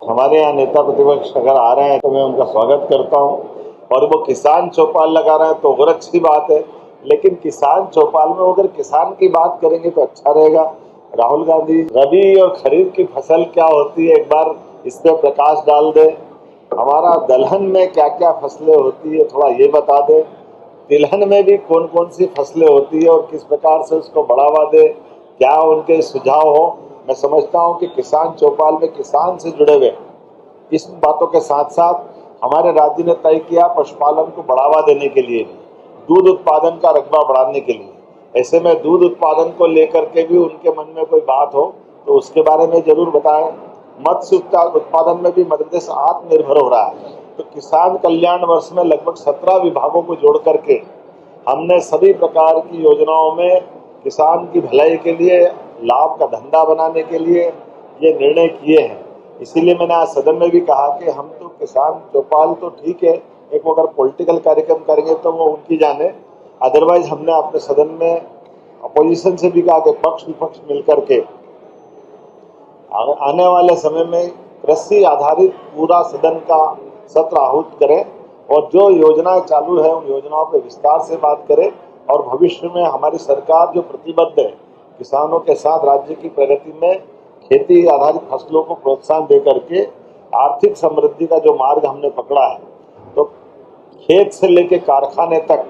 हमारे यहाँ नेता प्रतिपक्ष अगर आ रहे हैं तो मैं उनका स्वागत करता हूँ, और वो किसान चौपाल लगा रहे हैं तो और अच्छी बात है। लेकिन किसान चौपाल में अगर किसान की बात करेंगे तो अच्छा रहेगा। राहुल गांधी रबी और खरीफ की फसल क्या होती है एक बार इस पे प्रकाश डाल दे। हमारा दलहन में क्या क्या फसलें होती है थोड़ा ये बता दे। तिलहन में भी कौन कौन सी फसलें होती है और किस प्रकार से उसको बढ़ावा दे, क्या उनके सुझाव हो। मैं समझता हूं कि किसान चौपाल में किसान से जुड़े हुए इस बातों के साथ साथ हमारे राज्य ने तय किया पशुपालन को बढ़ावा देने के लिए भी, दूध उत्पादन का रकबा बढ़ाने के लिए। ऐसे में दूध उत्पादन को लेकर के भी उनके मन में कोई बात हो तो उसके बारे में जरूर बताएं। मत्स्य उत्पादन में भी मध्य प्रदेश आत्मनिर्भर हो रहा है, तो किसान कल्याण वर्ष में लगभग 17 विभागों को जोड़ करके हमने सभी प्रकार की योजनाओं में किसान की भलाई के लिए, लाभ का धंधा बनाने के लिए ये निर्णय किए हैं। इसीलिए मैंने आज सदन में भी कहा कि हम तो किसान चौपाल तो ठीक है, एक वो अगर पॉलिटिकल कार्यक्रम करेंगे तो वो उनकी जाने। अदरवाइज हमने अपने सदन में अपोजिशन से भी कहा कि पक्ष विपक्ष मिलकर के आने वाले समय में कृषि आधारित पूरा सदन का सत्र आहूत करें और जो योजनाएं चालू है उन योजनाओं पर विस्तार से बात करें। और भविष्य में हमारी सरकार जो प्रतिबद्ध है किसानों के साथ राज्य की प्रगति में, खेती आधारित फसलों को प्रोत्साहन दे करके आर्थिक समृद्धि का जो मार्ग हमने पकड़ा है, तो खेत से लेके कारखाने तक,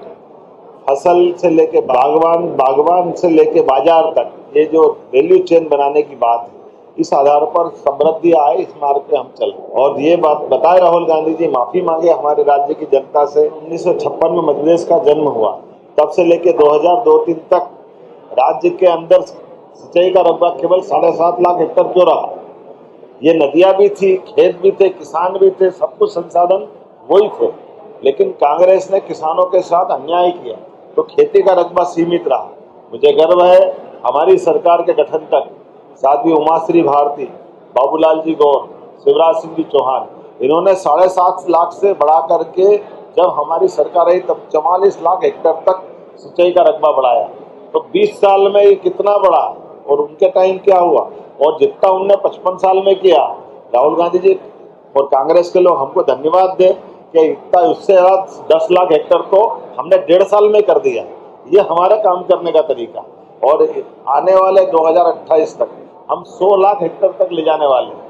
फसल से लेके बागवान से लेके बाजार तक, ये जो वैल्यू चेन बनाने की बात है, इस आधार पर समृद्धि आए, इस मार्ग पे हम चलें। और ये बात बताए राहुल गांधी जी माफी मांगे हमारे राज्य की जनता से। 1956 में मध्य प्रदेश का जन्म हुआ, तब से लेके 2002-3 तक राज्य के अंदर सिंचाई का रकबा केवल 7.5 लाख हेक्टेयर क्यों रहा? ये नदियां भी थी, खेत भी थे, किसान भी थे, सब कुछ संसाधन वही थे। लेकिन कांग्रेस ने किसानों के साथ अन्याय किया तो खेती का रकबा सीमित रहा। मुझे गर्व है हमारी सरकार के गठन तक साध्वी उमाश्री भारती, बाबूलाल जी गौर, शिवराज सिंह जी चौहान, इन्होंने 7.5 लाख से बढ़ा करके जब हमारी सरकार आई तब 44 लाख हेक्टेयर तक सिंचाई का रकबा बढ़ाया। तो 20 साल में ये कितना बढ़ा और उनके टाइम क्या हुआ, और जितना उनने 55 साल में किया। राहुल गांधी जी और कांग्रेस के लोग हमको धन्यवाद दे कि इतना उससे ज्यादा 10 लाख हेक्टेयर तो हमने 1.5 साल में कर दिया। ये हमारा काम करने का तरीका। और आने वाले 2028 तक हम 100 लाख हेक्टेयर तक ले जाने वाले हैं।